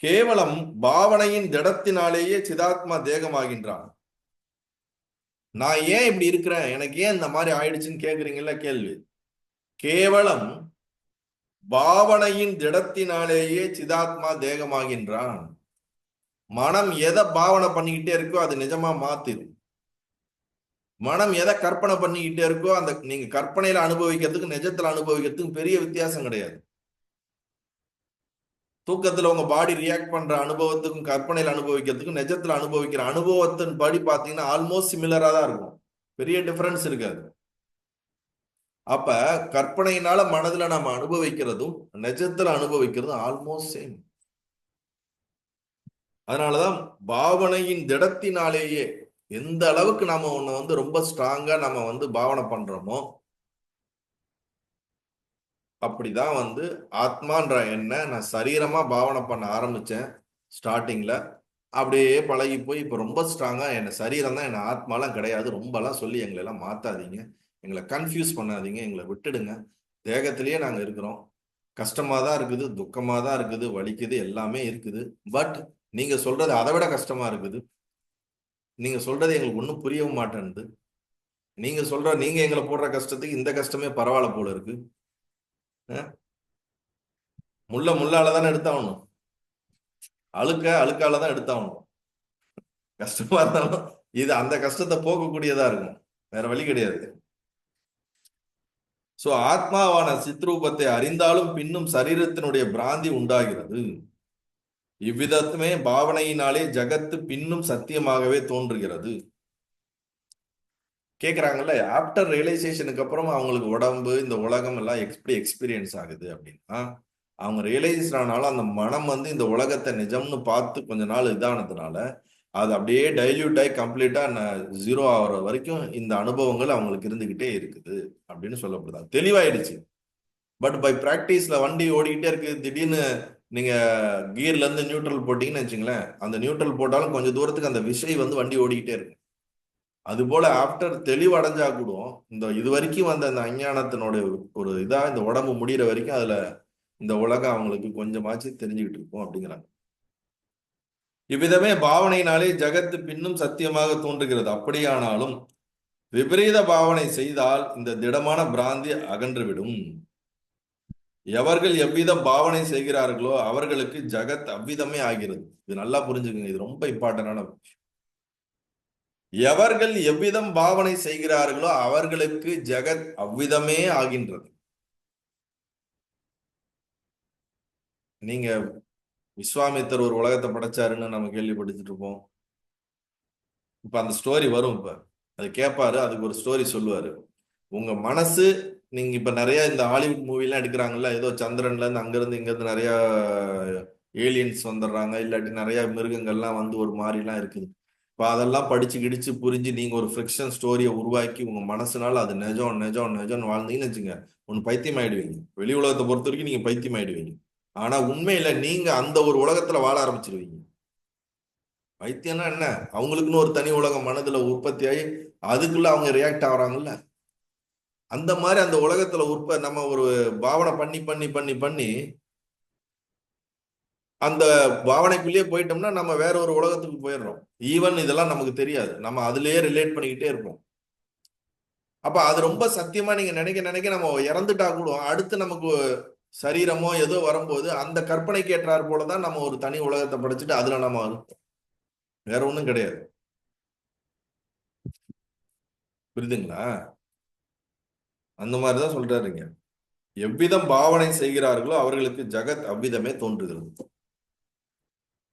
கேவலம் பாவனையின் திடத்தினாலேயே சிதாத்மா தேகமாகின்றான். நான் ஏன் இப்படி இருக்கிறேன், எனக்கு ஏன் இந்த மாதிரி ஆயிடுச்சுன்னு கேக்குறீங்கல்ல கேள்வி. கேவலம் பாவனையின் திடத்தினாலேயே சிதாத்மா தேகமாகின்றான். மனம் எதை பாவனை பண்ணிக்கிட்டே இருக்கோ அது நிஜமா மாத்திரு. மனம் எதை கற்பனை பண்ணிக்கிட்டே இருக்கோ அந்த நீங்க கற்பனையில அனுபவிக்கிறதுக்கு நிஜத்துல அனுபவிக்கிறதுக்கு பெரிய வித்தியாசம் கிடையாது. தூக்கத்துல உங்க பாடி ரியாக்ட் பண்ற அனுபவத்துக்கும் கற்பனையில அனுபவிக்கிறதுக்கும் நிஜத்துல அனுபவிக்கிற அனுபவத்தின் படி பாத்தீங்கன்னா ஆல்மோஸ்ட் சிமிலரா தான் இருக்கும். பெரிய டிஃபரன்ஸ் இருக்காது. அப்ப கற்பனையினால மனதுல நம்ம அனுபவிக்கிறதும் நிஜத்துல அனுபவிக்கிறதும் ஆல்மோஸ்ட் சேம். அதனாலதான் பாவனையின் திடத்தினாலேயே எந்த அளவுக்கு நாம ஒண்ணு ரொம்ப ஸ்ட்ராங்கா நம்ம பாவனை பண்றோமோ அப்படிதான் ஆத்மான்ற என்ன நான் சரீரமா பாவனை பண்ண ஆரம்பிச்சேன் ஸ்டார்டிங்ல. அப்படியே பழகி போய் இப்ப ரொம்ப ஸ்ட்ராங்கா என்ன சரீரம் தான் என்ன ஆத்மாலாம் கிடையாது ரொம்பலாம் சொல்லி எங்களை எல்லாம் மாத்தாதீங்க, எங்களை கன்ஃபியூஸ் பண்ணாதீங்க, எங்களை விட்டுடுங்க. தேகத்திலேயே நாங்க இருக்கிறோம். கஷ்டமா தான் இருக்குது, துக்கமா தான் இருக்குது, வலிக்குது, எல்லாமே இருக்குது. பட் நீங்க சொல்றது அதை விட கஷ்டமா இருக்குது. நீங்க சொல்றது எங்களுக்கு ஒன்றும் புரியவும் மாட்டேன்து. நீங்க எங்களை போடுற கஷ்டத்துக்கு இந்த கஷ்டமே பரவாயில்ல போல இருக்கு. முள்ளால தானே எடுத்தாகணும், அழுக்கால தான் எடுத்தாகணும். கஷ்டமா இருந்தாலும் இது அந்த கஷ்டத்தை போக்கக்கூடியதா இருக்கும், வேற வழி கிடையாது. சோ ஆத்மாவான சித்ரூபத்தை அறிந்தாலும் பின்னும் சரீரத்தினுடைய பிராந்தி உண்டாகிறது. இவ்விதத்துமே பாவனையினாலே ஜகத்து பின்னும் சத்தியமாகவே தோன்றுகிறது. கேக்குறாங்கல்ல, ஆஃப்டர் ரியலைசேஷனுக்கு அப்புறம் அவங்களுக்கு உடம்பு இந்த உலகம் எல்லாம் எப்படி எக்ஸ்பீரியன்ஸ் ஆகுது அப்படின்னா, அவங்க ரியலைஸ் ஆனாலும் அந்த மனம் இந்த உலகத்தை நிஜம்னு பார்த்து கொஞ்ச நாள் இதானதுனால அது அப்படியே டைல்யூட் ஆகி கம்ப்ளீட்டா ஜீரோ ஆகிற வரைக்கும் இந்த அனுபவங்கள் அவங்களுக்கு இருந்துகிட்டே இருக்குது அப்படின்னு சொல்லப்படுது. தெளிவாயிடுச்சு. பட் பை பிராக்டிஸ்ல வண்டி ஓடிக்கிட்டே இருக்கு, திடீர்னு நீங்க கியர்ல இருந்து நியூட்ரல் போட்டீங்கன்னு வச்சுங்களேன், அந்த நியூட்ரல் போட்டாலும் கொஞ்சம் தூரத்துக்கு அந்த விசை வண்டி ஓடிக்கிட்டே இருக்கு. அது போல ஆஃப்டர் தெளிவடைஞ்சா கூட இது வரைக்கும் அந்த அஞ்ஞானத்தினுடைய ஒரு இதா இந்த உடம்பு முடிகிற வரைக்கும் அதுல இந்த உலகம் அவங்களுக்கு கொஞ்சமாச்சு தெரிஞ்சுக்கிட்டு இருக்கும் அப்படிங்கிறாங்க. இவ்விதமே பாவனையினாலே ஜகத்து பின்னும் சத்தியமாக தோன்றுகிறது. அப்படியானாலும் விபரீத பாவனை செய்தால் இந்த திடமான பிராந்தி அகன்றுவிடும். எவர்கள் எவ்விதம் பாவனை செய்கிறார்களோ அவர்களுக்கு ஜகத் அவ்விதமே ஆகிறது. இது நல்லா புரிஞ்சுக்குங்க, இது ரொம்ப இம்பார்ட்டன்டான விஷயம். எவர்கள் எவ்விதம் பாவனை செய்கிறார்களோ அவர்களுக்கு ஜகத் அவ்விதமே ஆகின்றது. நீங்க விஸ்வாமித்தர் ஒரு உலகத்தை படைச்சாருன்னு நம்ம கேள்விப்பட்டுட்டு இருப்போம். இப்ப அந்த ஸ்டோரி வரும், இப்ப அது கேட்பாரு, அதுக்கு ஒரு ஸ்டோரி சொல்லுவாரு. உங்க மனசு நீங்க இப்ப நிறைய இந்த ஹாலிவுட் மூவி எல்லாம் எடுக்கிறாங்கல்ல, ஏதோ சந்திரன்ல இருந்து அங்கிருந்து இங்க இருந்து நிறைய ஏலியன்ஸ் வந்துடுறாங்க, இல்லாட்டி நிறைய மிருகங்கள்லாம் ஒரு மாதிரி எல்லாம் இருக்குது. இப்ப அதெல்லாம் படிச்சு கிடிச்சு புரிஞ்சு நீங்க ஒரு ஃபிக்ஷன் ஸ்டோரியை உருவாக்கி உங்க மனசுனால அது நெஜம் நெஜம் நெஜம்னு வாழ்ந்தீங்கன்னு வச்சுங்க, ஒன்னு பைத்தியம் ஆயிடுவீங்க. வெளி உலகத்தை பொறுத்த வரைக்கும் நீங்க பைத்தியம் ஆயிடுவீங்க. ஆனா உண்மையில நீங்க அந்த ஒரு உலகத்துல வாழ ஆரம்பிச்சிருவீங்க. பைத்தியம்னா என்ன, அவங்களுக்குன்னு ஒரு தனி உலகம் மனதுல உற்பத்தி ஆகி அதுக்குள்ள அவங்க ரியாக்ட் ஆகுறாங்கல்ல, அந்த மாதிரி அந்த உலகத்துல நம்ம ஒரு பாவனை பண்ணி பண்ணி பண்ணி பண்ணி அந்த பாவனைக்குள்ளேயே போயிட்டோம்னா நம்ம வேற ஒரு உலகத்துக்கு போயிடுறோம். ஈவன் இதெல்லாம் நமக்கு தெரியாது, நம்ம அதுலயே ரிலேட் பண்ணிக்கிட்டே இருப்போம். அப்ப அது ரொம்ப சத்தியமா நீங்க நினைக்க நினைக்க நம்ம இறந்துட்டா கூட அடுத்து நமக்கு சரீரமோ ஏதோ வரும்போது அந்த கற்பனைக்கு ஏற்றார் போலதான் நம்ம ஒரு தனி உலகத்தை படைச்சிட்டு அதுல நம்ம வேற ஒண்ணும் கிடையாது. புரியுதுங்களா? அந்த மாதிரிதான் சொல்றாருங்க. எவ்விதம் பாவனை செய்கிறார்களோ அவர்களுக்கு ஜகத் அவ்விதமே தோன்றுகிறது.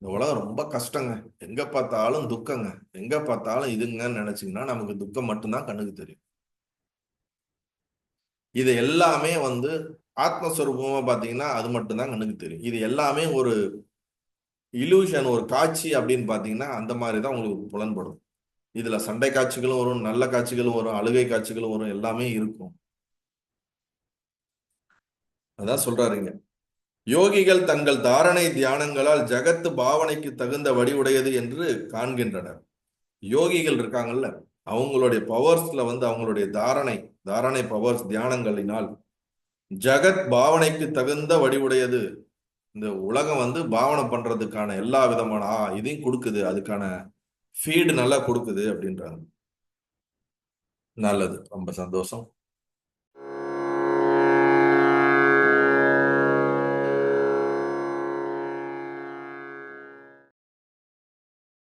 இந்த உலகம் ரொம்ப கஷ்டங்க, எங்க பார்த்தாலும் துக்கங்க, எங்க பார்த்தாலும் இதுங்கன்னு நினைச்சீங்கன்னா நமக்கு துக்கம் மட்டும்தான் கண்ணுக்கு தெரியும். இது எல்லாமே ஆத்மஸ்வரூபமா பாத்தீங்கன்னா அது மட்டும்தான் கண்ணுக்கு தெரியும். இது எல்லாமே ஒரு இலூஷன், ஒரு காட்சி அப்படின்னு பாத்தீங்கன்னா அந்த மாதிரிதான் உங்களுக்கு புலன்படும். இதுல சண்டை காட்சிகளும் வரும், நல்ல காட்சிகளும் வரும், அழுகை காட்சிகளும் வரும், எல்லாமே இருக்கும். அதான் சொல்றாருங்க. யோகிகள் தங்கள் தாரணை தியானங்களால் ஜகத்து பாவனைக்கு தகுந்த வடிவுடையது என்று காண்கின்றனர். யோகிகள் இருக்காங்கல்ல, அவங்களுடைய பவர்ஸ்ல அவங்களுடைய தாரணை பவர்ஸ் தியானங்களினால் ஜகத் பாவனைக்கு தகுந்த வடிவுடையது, இந்த உலகம் வந்து பாவனை பண்றதுக்கான எல்லா விதமான இதையும் கொடுக்குது, அதுக்கான ஃபீடு நல்லா கொடுக்குது அப்படின்றாங்க. நல்லது, ரொம்ப சந்தோஷம்.